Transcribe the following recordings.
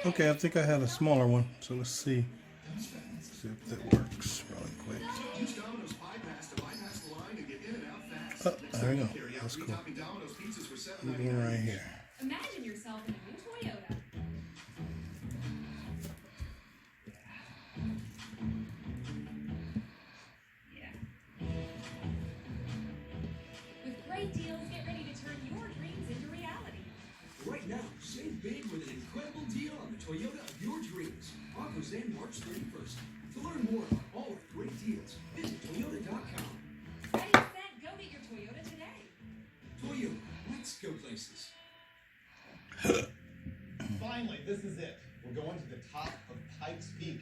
Okay, I think I had a smaller one, so let's see. See if that works really quick. Oh, there we go. That's cool. Moving right here. Imagine yourself in a new Toyota. Yeah. With great deals, get ready to turn your dreams into reality. Right now, save big with an incredible deal on the Toyota of your dreams. Offers end March 31st. To learn more about all our great deals, visit Toyota.com. Ready, set, go get your Toyota today. Toyota, let's go places. Finally, this is it. We're going to the top of Pikes Peak,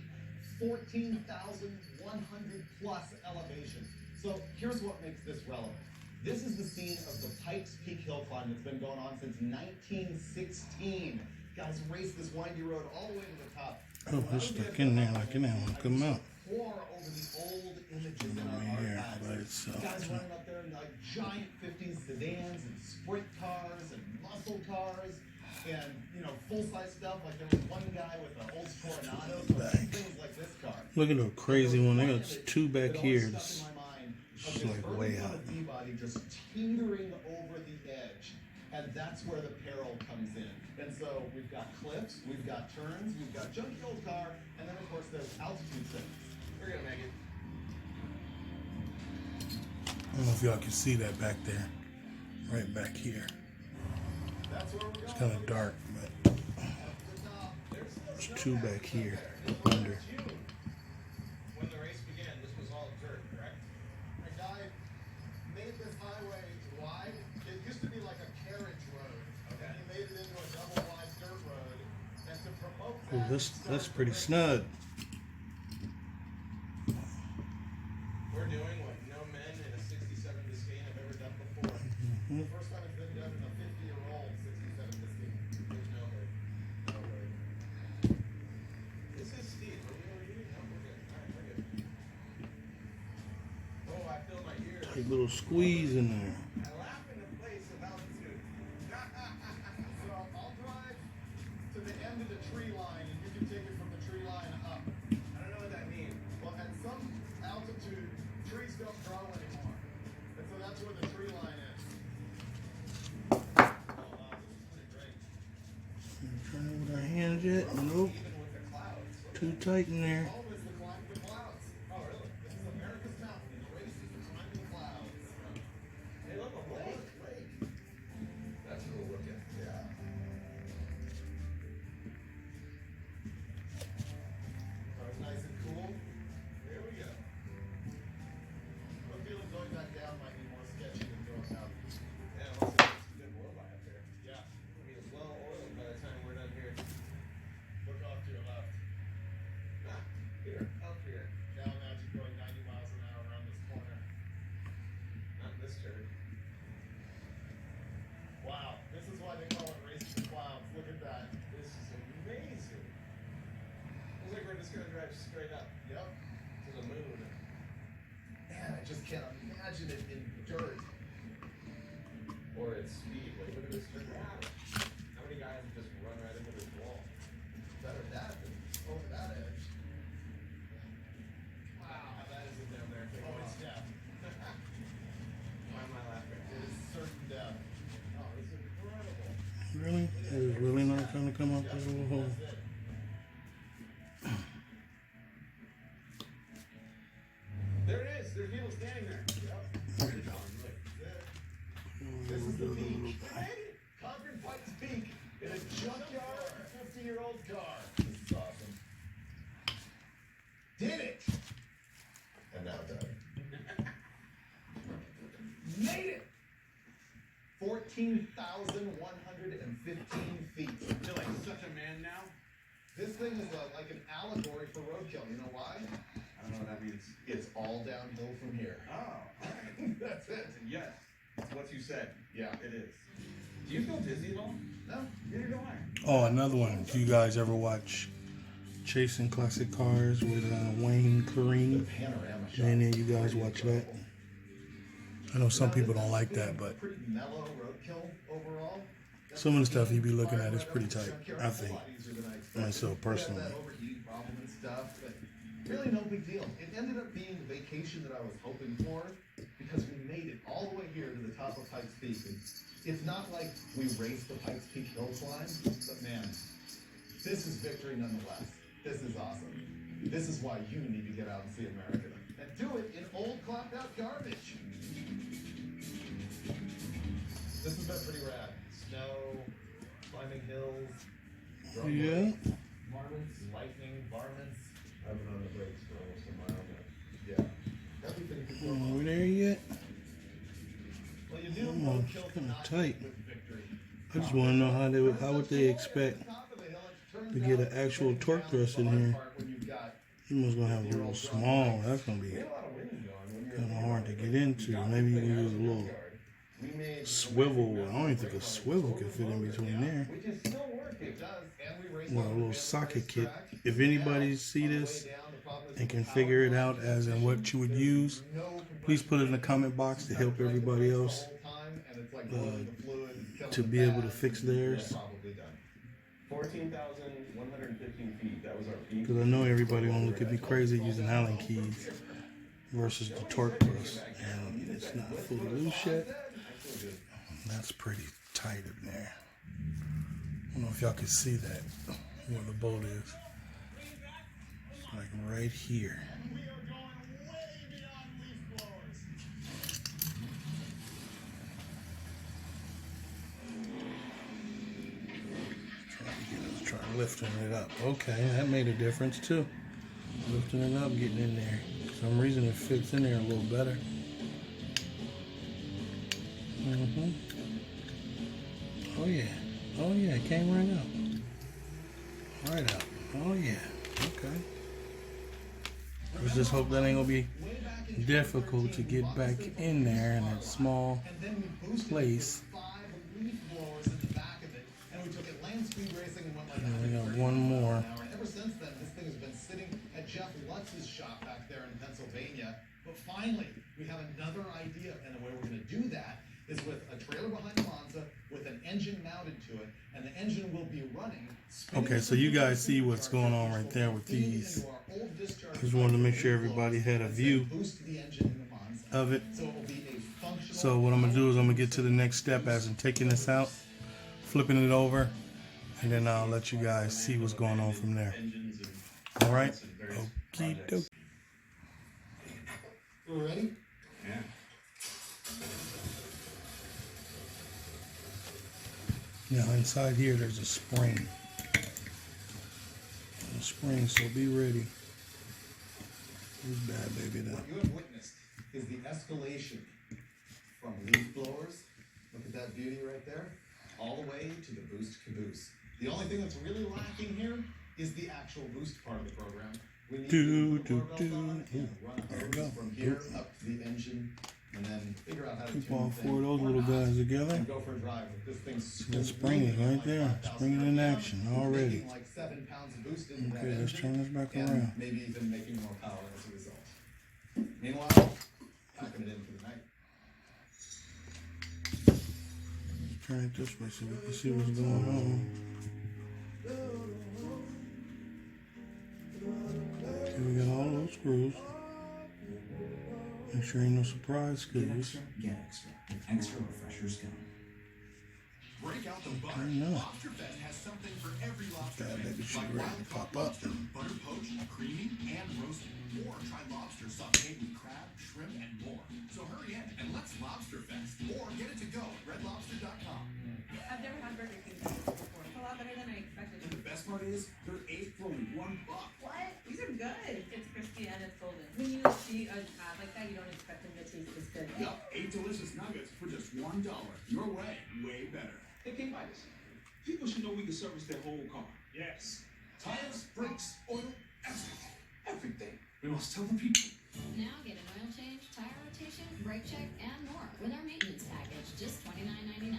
14,100 plus elevation. So here's what makes this relevant. This is the scene of the Pikes Peak hill climb that's been going on since 1916. Guys raced this windy road all the way to the top. Oh, they're stuck in there like an animal. Come out. Pour over the old images in our Right here archives. by itself. Guys running up there in like giant 50s sedans and sprint cars and muscle cars and, you know, full-size stuff. Like there was one guy with an old Coronado, so things like this car. Look at the crazy one. They got two back here. It's It's like way out. body just teetering over the edge, and that's where the peril comes in. And so we've got cliffs, we've got turns, we've got junky old car, and then of course there's altitude things. We're gonna make it. I don't know if y'all can see that back there. Right back here. That's where we're going. It's kind of dark, but there's two back here under. When the race began, this was all dirt, correct? A guy made this highway wide. It used to be like a carriage road. Okay. He made it into a double wide dirt road. And to promote Oh, that, that's pretty snug. we're doing what no men in a 67 Biscayne have ever done before. The first time it's been done in a 50-year-old 67 Biscayne. There's no hurt. No hurt. This is Steve. Are we overheating? No, we're good. All right, we're good. Oh, I feel my ears. A little squeeze in there. I laugh in the place of altitude. So I'll drive to the end of the tree line, and you can take it from the tree line up. I don't know what that means. Well, at some altitude, trees don't grow anymore. And so that's where the tree line is. Oh, wow, this is pretty great. Trying with our hands yet? Nope. Even with the clouds. Too tight in there. Always the climb the clouds. Oh, really? This is America's mountain, and the race is to climb the clouds. Hey, look, a lake. That's cool looking. Yeah. Car's nice and cool. There we go. I'm feeling going back down might be more sketchy than going up. Yeah, also it's a good oil by up there. Yeah. I mean, it's well oiled by the time we're done here. Look off to your left. Ah, here, up here. Now imagine going 90 miles an hour around this corner. Not this turn. Wow, this is why they call it racing the clouds. Look at that. This is amazing. Looks like we're just gonna drive straight up. Yep. To the moon. Man, I just can't imagine it in dirt. Or at speed. Like, look at this turn. How many guys just run right into this wall? Better that than over that edge. Wow, that isn't down there. Oh, it's death. Why am I laughing? It is certain death. Oh, it's incredible. Really? It was really not trying to come out that little hole. That's it. There it is. There's people standing there. Yep. This is the peak. Conquered Pikes Peak in a junkyard 50-year-old car. This is awesome. Did it! And now done. Made it! 14,115 feet. You're like such a man now? This thing is like an allegory for roadkill. You know why? I don't know what that means. It's all downhill from here. Oh, alright. That's it. Yes. It's what you said. Yeah. It is. Do you feel dizzy at all? No? Neither do I. Oh, another one. Do you guys ever watch Chasing Classic Cars with Wayne The Kareem? panorama shot. Any of you guys watch that? I know some people don't like that, but Pretty mellow roadkill overall. Some of the stuff you be looking at is pretty tight, I think. Myself personally. That overheating problem and stuff, but really no big deal. It ended up being the vacation that I was hoping for because we made it all the way here to the top of Pikes Peak. And it's not like we raced the Pikes Peak hill climb, but man, this is victory nonetheless. This is awesome. This is why you need to get out and see America. And do it in old clapped out garbage. This has been pretty rad. Snow, climbing hills, Yeah. varmints, lightning, varmints. I've been on the brakes for almost a mile now. Yeah. Everything could go Over wrong. there yet? Well, you do Oh, roadkill it's to kinda not tight. with victory. I just want to know how would they expect to get an actual torque thrust in here. You must gonna have a little small. That's gonna be kind of hard to get into. Maybe you can use a little swivel. I don't even think a swivel can fit in between there. Well, a little socket kit. If anybody see this and can figure it out as in what you would use, please put it in the comment box to help everybody else to be able to fix theirs. 14,115 feet. That was our peak. Because I know everybody gonna look at me crazy using Allen keys versus the torque thrust, and it's not fully loose yet. That's pretty tight in there. I don't know if y'all can see that where the bolt is. It's like right here. Try lifting it up. Okay, that made a difference too. Lifting it up, getting in there. For some reason it fits in there a little better. Oh yeah. Oh yeah, it came right out. Right out. Oh yeah. Okay. Let's just hope that ain't gonna be difficult to get back in there in that small place. And we got one more. Ever since then, this thing has been sitting at Jeff Lutz's shop back there in Pennsylvania. But finally, we have another idea, and the way we're going to do that is with a trailer behind the Monza with an engine mounted to it, and the engine will be running. Okay, so you guys see what's going on right there with these. I just wanted to make sure everybody had a view of it. So what I'm going to do is I'm going to get to the next step as in taking this out, flipping it over, and then I'll let you guys see what's going on from there. All right? Okie dokie. We're ready? Yeah. Now inside here there's a spring. A spring, so be ready. Who's bad, baby? Now. What you have witnessed is the escalation from leaf blowers. Look at that beauty right there. All the way to the boost caboose. The only thing that's really lacking here is the actual boost part of the program. We need to put the doorbells on and run a There we go. hose from here up to the engine, and then figure out how to Keep tune all the four of thing those or little not, guys together. and go for a drive with this thing. The spring is right there. Spring in action already. Making like 7 pounds of boost into that Okay, let's engine, turn this back and around. maybe even making more power as a result. Meanwhile, packing it in for the night. Turn it this way so we can see what's going on. Okay, we got all those screws. Make sure ain't no surprise Get screws. extra, get extra. With extra refreshers gum. Break out the butter. I know. Lobsterfest has something for every lobster That fan. baby should Like ready wild to caught pop up. lobster, butter poached, creamy, and roasted. Or try lobster sauteed with crab, shrimp, and more. So hurry in and let's Lobsterfest. Or get it to go at redlobster.com. I've never had Burger King before. It's a lot better than I expected. And the best part is, they're 8 for only $1. What? These are good. It's crispy and it's golden. When you see a ad like that, you don't expect them to taste this good. Yup, 8 delicious nuggets for just $1. Your way, way better. Hey, K-Midas. People should know we can service their whole car. Yes. Tires, brakes, oil, everything. We must tell the people. Now get an oil change, tire rotation, brake check, and more with our maintenance package, just $29.99.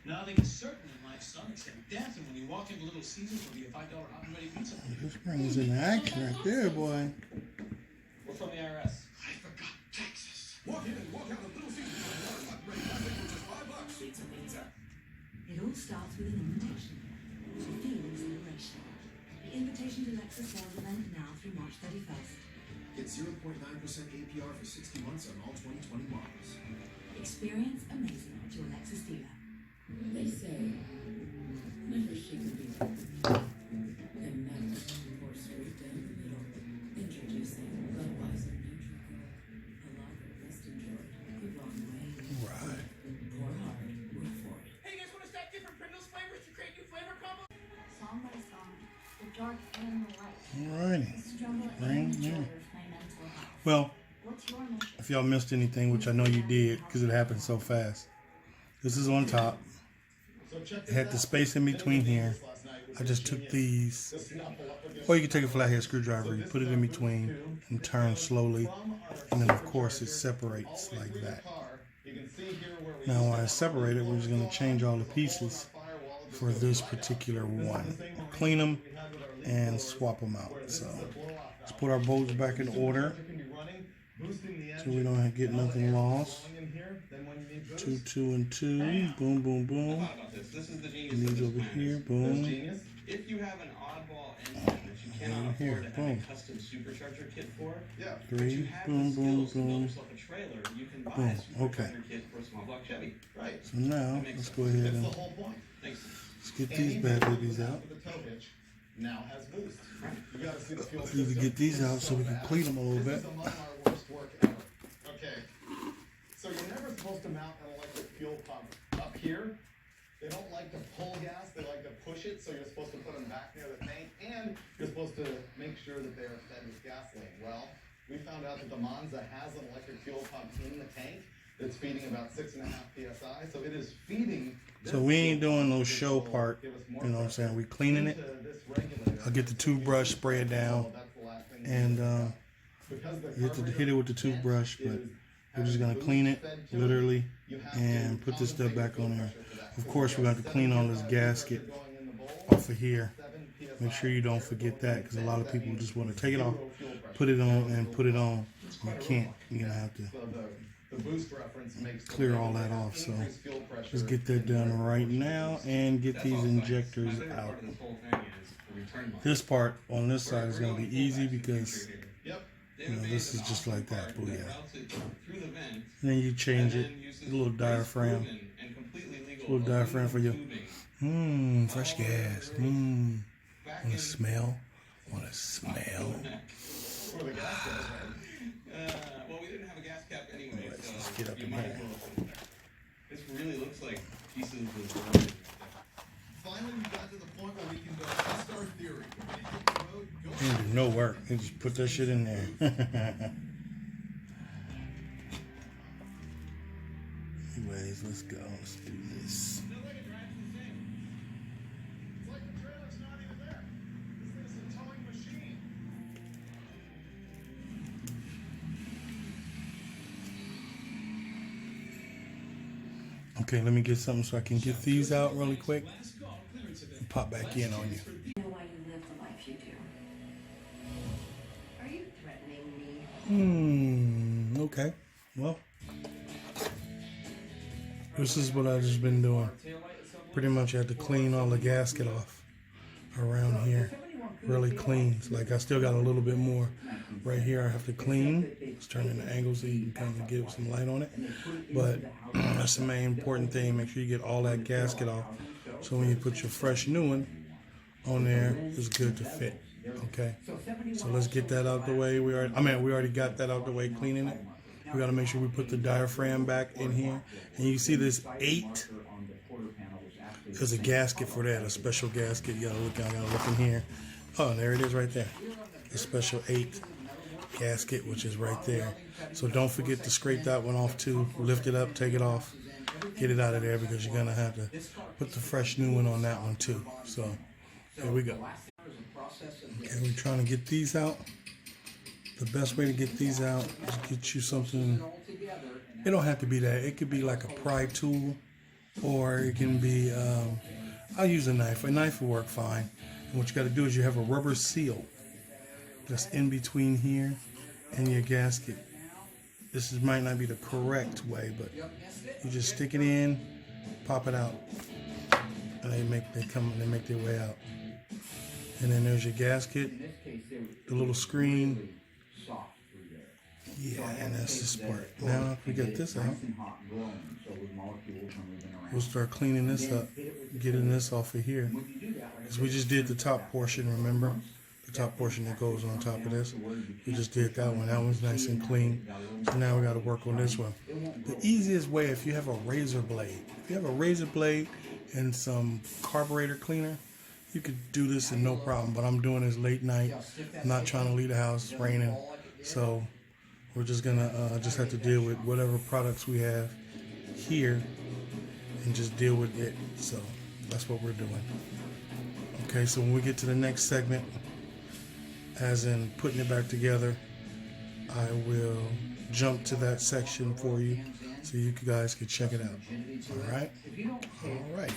Nothing is certain in life, son, except death. And when you walk into Little Caesars, there'll be a $5 hot and ready pizza. This spring is in action right there, boy. We're from the IRS. I forgot Texas. Walk in and walk out of Little Caesars. Hot and ready plastic for just $5. Pizza, pizza. all starts with an invitation. To feel exhilaration. The Invitation to Lexus sales event now through March 31st. Get 0.9% APR for 60 months on all 2020 models. Experience amazing at your Lexus dealer. They say, never shake a beat, and never pour straight down the middle. Introducing Budweiser Neutral Gold, a lager best enjoyed the wrong way. Right. Pour hard, work for it. Hey, you guys want to stack different Pringles flavors to create new flavor combos? Song by song, the dark and the light, Alrighty. the struggle Right and the joy there. of my mental health. Well, What's your mission? if y'all missed anything, which I know you did because it happened so fast, this is on top. So check It had the space in between here. I just took these, or you can take a flathead screwdriver, you put it in between and turn slowly, and then of course it separates like that. Now when I separate it, we're just going to change all the pieces for this particular one. Clean them and swap them out. So let's put our bolts back in order so we don't get nothing lost. 2, 2, and 2. Boom, boom, boom. This is the genius These of this over plan. here. Boom. If you have an oddball engine that you cannot Over here, afford to have boom. a custom supercharger kit for, Yeah. but 3. you have Boom, the boom, skills to build boom. yourself a trailer, you can buy Boom. a Okay. supercharger kit for a small block Chevy. Right. So now let's go ahead That's and the whole point. Thanks. let's get these bad babies out. The tow hitch now has boost. You gotta see the fuel I need to system. get these out so we can clean them a little This bit. is among our worst work ever. Okay. So you're never supposed to mount an electric fuel pump up here. They don't like to pull gas, they like to push it, so you're supposed to put them back near the tank, and you're supposed to make sure that they are fed with gasoline. Well, we found out that the Monza has an electric fuel pump in the tank that's feeding about 6.5 PSI, so it is feeding. So we ain't doing no show part, you know what I'm saying? We cleaning it. I'll get the toothbrush, spray it down, and you have to hit it with the toothbrush, but we're just gonna clean it, literally, and put this stuff back on there. Of course, we're going to clean on this gasket off of here. Make sure you don't forget that, because a lot of people just want to take it off, put it on, and put it on. You can't. You're going to have to clear all that off. So let's get that done right now and get these injectors out. This part on this side is going to be easy because, you know, this is just like that. Booyah. And then you change it, a little diaphragm. A little diaphragm for you. Fresh gas. Wanna smell? Wanna smell? Well, we didn't have a gas cap anyway, Let's so just get up you in might here. as well. This really looks like pieces of wood. Finally, we got to the point where we can go test our theory. Ready to hit the road? Go. You do no work. You just put that shit in there. Anyways, let's go. Let's do this. It's like the trailer's not even there. This thing's a towing machine. Okay, let me get something so I can get these out really quick and pop back in on you. I know why you live the life you do. Are you threatening me? Okay. Well, this is what I've just been doing. Pretty much I had to clean all the gasket off around here. Really clean. It's like I still got a little bit more right here I have to clean. Let's turn in the angle so you can kind of give some light on it. But that's the main important thing. Make sure you get all that gasket off. So when you put your fresh new one on there, it's good to fit. Okay. So let's get that out the way. We already got that out the way, cleaning it. We got to make sure we put the diaphragm back in here. And you see this 8. There's a gasket for that, a special gasket. You gotta look in here. Oh, there it is right there. The special 8 gasket, which is right there. So don't forget to scrape that one off too. Lift it up, take it off, get it out of there, because you're gonna have to put the fresh new one on that one too. So there we go. Okay, we're trying to get these out. The best way to get these out is get you something. It don't have to be that. It could be like a pry tool, or it can be, I'll use a knife. A knife will work fine. And what you got to do is you have a rubber seal that's in between here and your gasket. This might not be the correct way, but you just stick it in, pop it out, and they make their way out. And then there's your gasket, the little screen. Yeah, and that's this part. Now if we get this out, we'll start cleaning this up, getting this off of here. Because we just did the top portion, remember? The top portion that goes on top of this. We just did that one. That one's nice and clean. So now we got to work on this one. The easiest way, if you have a razor blade, and some carburetor cleaner, you could do this and no problem. But I'm doing this late night. I'm not trying to leave the house. It's raining. So we're just going to just have to deal with whatever products we have here and just deal with it. So that's what we're doing. Okay, so when we get to the next segment, as in putting it back together, I will jump to that section for you so you guys can check it out. All right? All right.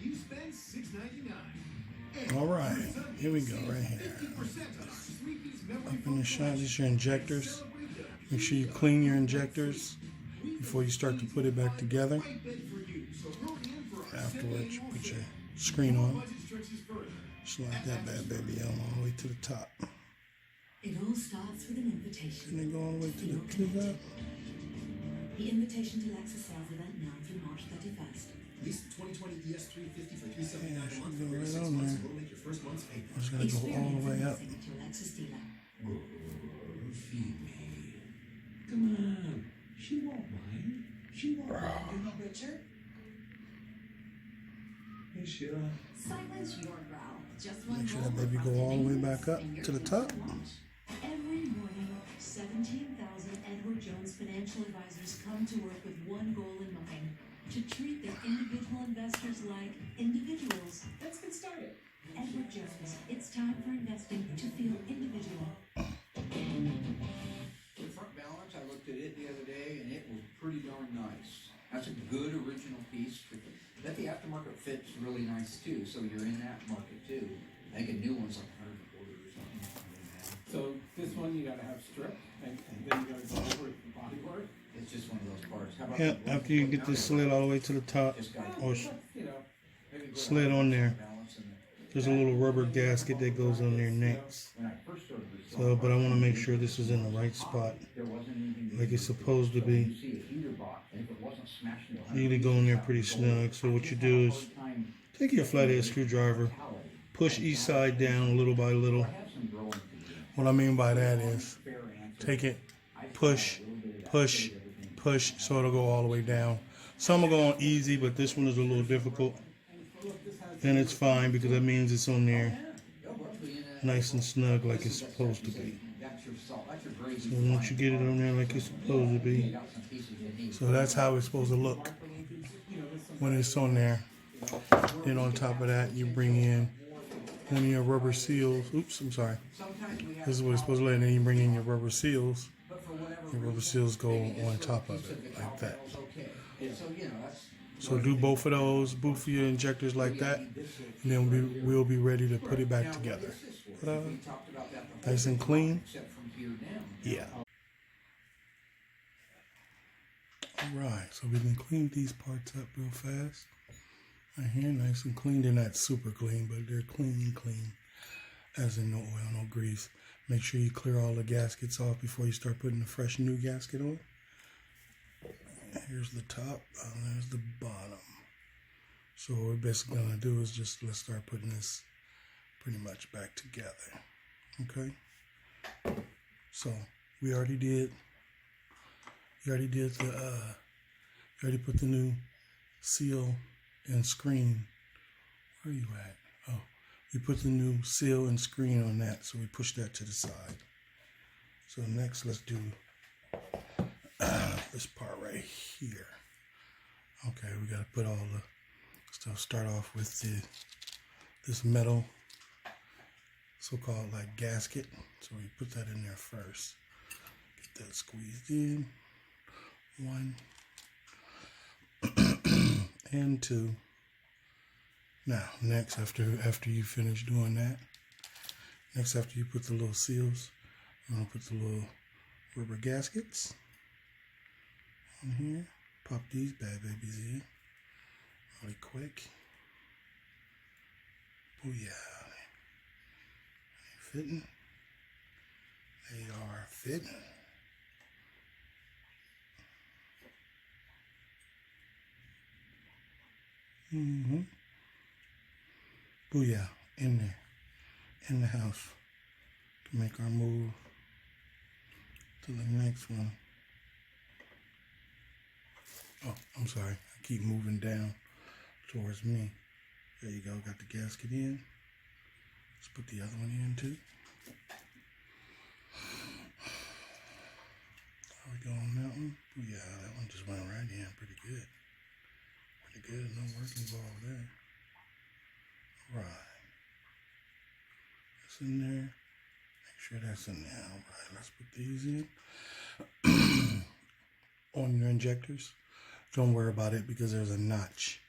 You spend $6.99. All right. Here we go, right here. Up in the shot, this is your injectors. Make sure you clean your injectors before you start to put it back together. Afterwards, you put your screen on. Slide that bad baby on all the way to the top. It all starts with an invitation. And then go all the way to the top. The invitation to Lexus sales event now through March 31st. Lease the 2020 ES350 for $379 Yeah, a should month go for right 6 on months. there. We'll make your first month's payment. I just gotta go all the way up. Experience your Lexus dealer. Feed me. Come on. She won't mind. She won't mind. Richard, Hey, Sheila. Silence your growl. Just one Make sure roll that baby of go all the way frosted back up fingers to the and top. lunch. Every morning, 17,000 Edward Jones financial advisors come to work with one goal in mind: to treat their individual investors like individuals. let's get started. Edward Jones, it's time for investing to feel individual. The front balance, I looked at it the other day, and it was pretty darn nice. That's a good original piece. That the aftermarket fits really nice too, so you're in that market too. I think a new one's like $100 or something. So this one you gotta have strip, and then you gotta go over it for body work. It's just one of those parts. How about Yeah, the after you get this slid all the way to the top, Just got or You know, maybe go slid down on the there. balance and there's a little rubber gasket that goes on there next. when I first started this, So, but I want to make sure this is in the right spot, there wasn't anything like it's supposed to so be. you see a heater box, and if it wasn't smashed into 100 You need to go in there pretty snug. So what you do is take your flathead screwdriver, push each side down little by little. What I mean by that is take it, push, push, push, so it'll go all the way down. Some will go on easy, but this one is a little difficult. And it's fine because that means it's on there nice and snug like it's supposed to be. So once you get it on there like it's supposed to be, so that's how it's supposed to look when it's on there. Then on top of that, you bring in one of your rubber seals. Oops, I'm sorry. This is what it's supposed to look like. Then you bring in your rubber seals. Your rubber seals go on top of it like that. So do both of those, both of your injectors like that, and then we'll be ready to put it back together. Ta-da. Nice and clean. Yeah. Alright, so we can clean these parts up real fast. Right here, nice and clean. They're not super clean, but they're clean. As in no oil, no grease. Make sure you clear all the gaskets off before you start putting a fresh new gasket on. Here's the top, there's the bottom. So what we're basically gonna do is just let's start putting this pretty much back together. Okay. So we already did. You already put the new seal and screen. Where are you at? Oh, we put the new seal and screen on that, so we push that to the side. So next, let's do this part right here. Okay, we got to put all the stuff. Start off with this metal, so-called like gasket. So we put that in there first. Get that squeezed in. 1 and 2. Now, next, after you finish doing that, next after you put the little seals, I'm gonna put the little rubber gaskets on here. Pop these bad babies in really quick. Oh yeah. They fitting. They are fitting. Booyah, in there, in the house, to make our move to the next one. Oh, I'm sorry, I keep moving down towards me. There you go, got the gasket in. Let's put the other one in too. How we go on that one? Booyah, that one just went right in, pretty good. Pretty good, no work involved there. Right. That's in there. Make sure that's in there. All right, let's put these in. On your injectors, don't worry about it because there's a notch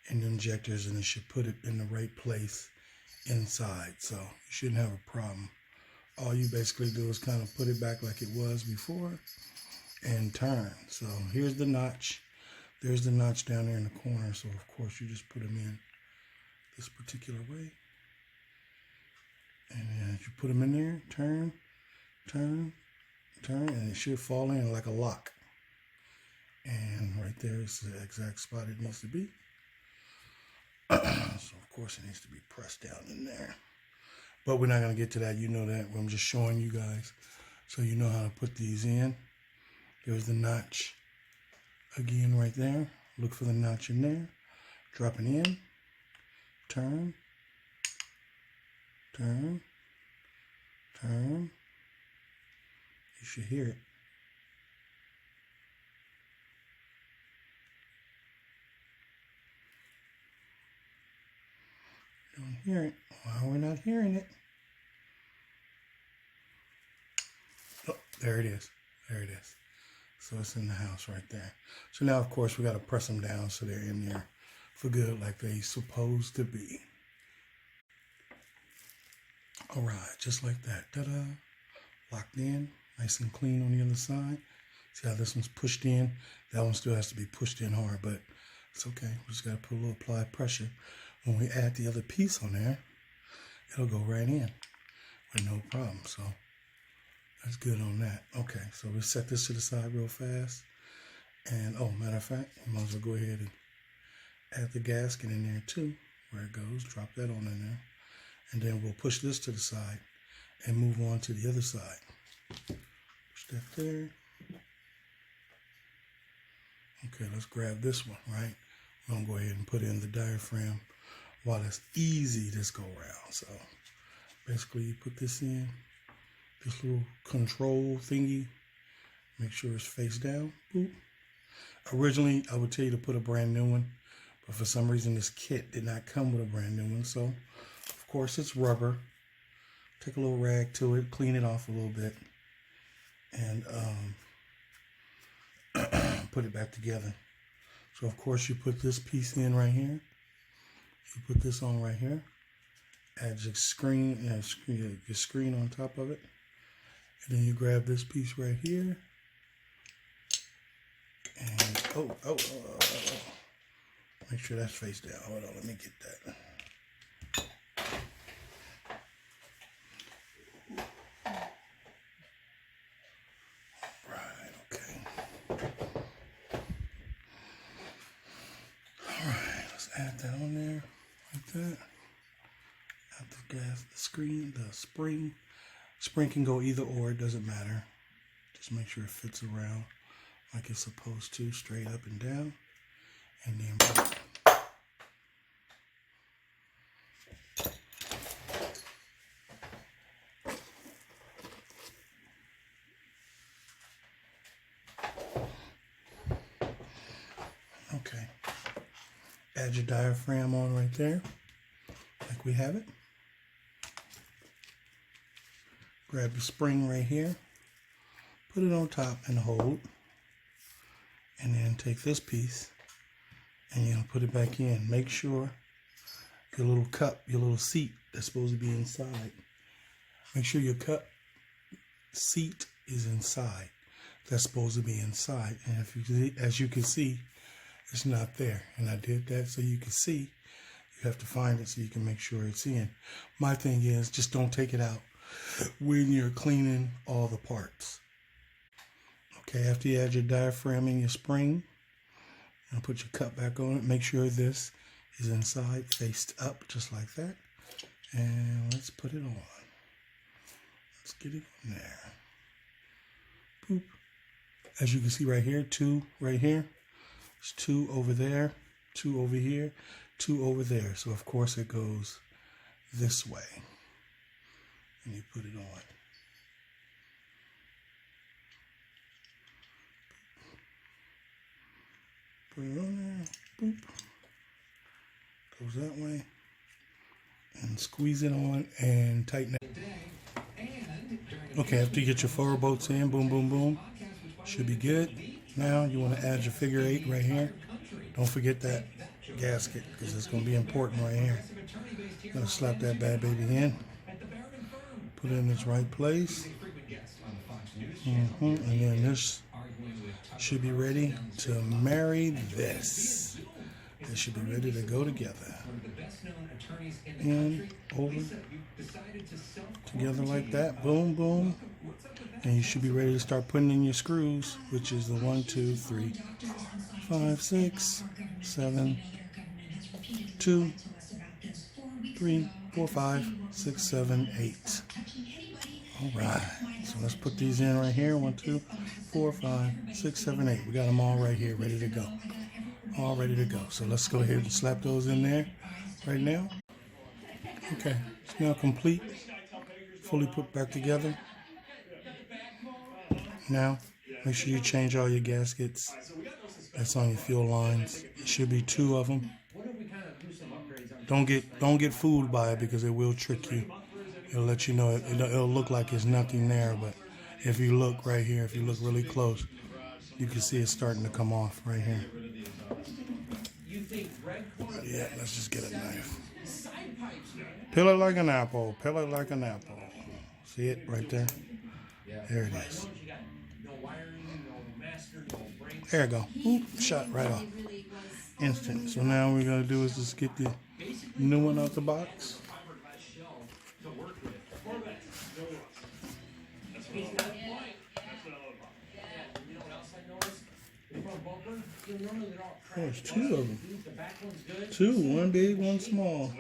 in the injectors and it should put it in the right place inside. So you shouldn't have a problem. All you basically do is kind of put it back like it was before and turn. So here's the notch. There's the notch down there in the corner. So of course you just put them in this particular way, and then as you put them in there, turn, turn, turn, and it should fall in like a lock. And right there is the exact spot it needs to be. So of course it needs to be pressed down in there, but we're not going to get to that. You know that. I'm just showing you guys so you know how to put these in. There's the notch again right there. Look for the notch in there. Drop it in. Turn, turn, turn. You should hear it. Don't hear it. Well, we're not hearing it. Oh, there it is. There it is. So it's in the house right there. So now, of course, we got to press them down so they're in there for good like they supposed to be. All right, just like that. Ta-da. Locked in, nice and clean on the other side. See how this one's pushed in? That one still has to be pushed in hard, but it's okay. We just got to put a little applied pressure. When we add the other piece on there, it'll go right in with no problem. So that's good on that. Okay, so we set this to the side real fast. And, oh, matter of fact, you might as well go ahead and add the gasket in there too, where it goes. Drop that on in there. And then we'll push this to the side and move on to the other side. Push that there. Okay, let's grab this one, right? We're going to go ahead and put in the diaphragm while it's easy this go around. So basically you put this in, this little control thingy. Make sure it's face down. Boop. Originally, I would tell you to put a brand new one, but for some reason this kit did not come with a brand new one. So of course it's rubber. Take a little rag to it, clean it off a little bit, and put it back together. So of course you put this piece in right here. You put this on right here. Add your screen, your screen on top of it, and then you grab this piece right here. And oh. Make sure that's face down. Hold on, let me get that. Add that on there like that. Add the gas, the screen, the spring. Spring can go either or, it doesn't matter. Just make sure it fits around like it's supposed to, straight up and down. And then okay. Add your diaphragm on right there, like we have it. Grab the spring right here, put it on top and hold. And then take this piece and you're gonna put it back in. Make sure your little cup, your little seat that's supposed to be inside. Make sure your cup seat is inside. That's supposed to be inside. And if you, as you can see, it's not there. And I did that so you can see You have to find it so you can make sure it's in. My thing is just don't take it out when you're cleaning all the parts. Okay, after you add your diaphragm and your spring, and put your cup back on it, make sure this is inside, faced up, just like that. And let's put it on. Let's get it on there. Boop. As you can see right here, 2 right here. There's 2 over there, 2 over here, 2 over there. So of course it goes this way. And you put it on. Put it on there. Boop. Goes that way. And squeeze it on and tighten it. Okay, after you get your forward bolts in, boom, boom, boom, should be good. Now you want to add your figure 8 right here. Don't forget that gasket because it's going to be important right here. Gonna slap that bad baby in. Put it in its right place. And then this should be ready to marry this. They should be ready to go together. In, over, together like that. Boom, boom. And you should be ready to start putting in your screws, which is the 1, 2, 3, 5, 6, 7, 2, 3, 4, 5, 6, 7, 8. All right. So let's put these in right here. 1, 2, 4, 5, 6, 7, 8. We got them all right here, ready to go. All ready to go. So let's go ahead and slap those in there right now. Okay, it's now complete, fully put back together. Now, make sure you change all your gaskets. That's on your fuel lines. It should be 2 of them. Don't get fooled by it because it will trick you. It'll let you know it'll look like there's nothing there, but if you look right here, if you look really close, you can see it's starting to come off right here. Yeah, let's just get a knife. Peel it like an apple. Peel it like an apple. See it right there? There it is. There you go. Oop, shot right off. Instant. So now what we're going to do is just get the new one out the box. There's 2 of them. 2, 1 big, 1 small.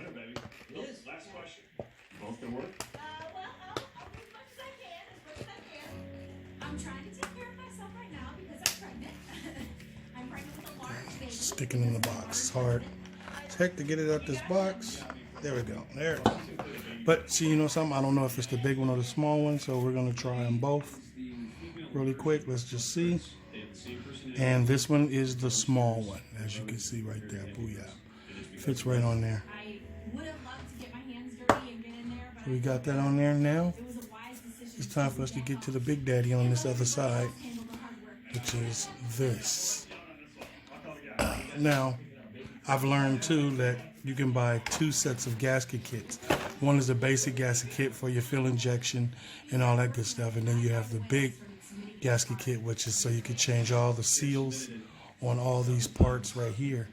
Last question. Both gonna work? Well, I'll do as much as I can. I'm trying to take care of myself right now because I'm pregnant. I'm pregnant with a large baby. Sticking in the box. It's hard. It's heck to get it out this box. There we go. There it is. But see, you know something? I don't know if it's the big one or the small one, so we're going to try them both really quick. Let's just see. And this one is the small one, as you can see right there. Booyah. Fits right on there. I would have loved to get my hands dirty and get in there, but So we got that on there now. it was a wise decision. It's time for us to get to the big daddy on this other side, which is this. Now, I've learned too that you can buy 2 sets of gasket kits. One is a basic gasket kit for your fuel injection and all that good stuff, and then you have the big gasket kit, which is so you can change all the seals on all these parts right here.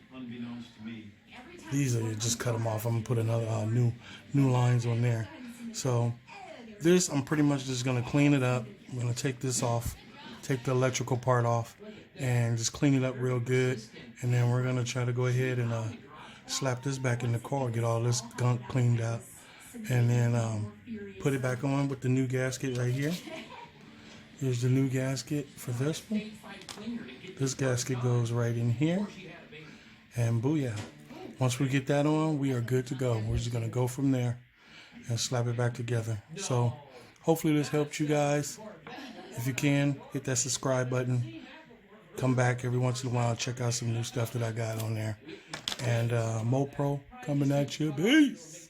These are, you just cut them off. I'm gonna put another new lines on there. So this, I'm pretty much just gonna clean it up. I'm gonna take this off, take the electrical part off, and just clean it up real good. And then we're gonna try to go ahead and slap this back in the car, get all this gunk cleaned out, and then put it back on with the new gasket right here. Here's the new gasket for this one. This gasket goes right in here. And booyah. Once we get that on, we are good to go. We're just going to go from there and slap it back together. So hopefully this helped you guys. If you can, hit that subscribe button. Come back every once in a while, check out some new stuff that I got on there. And MoPro coming at you. Peace.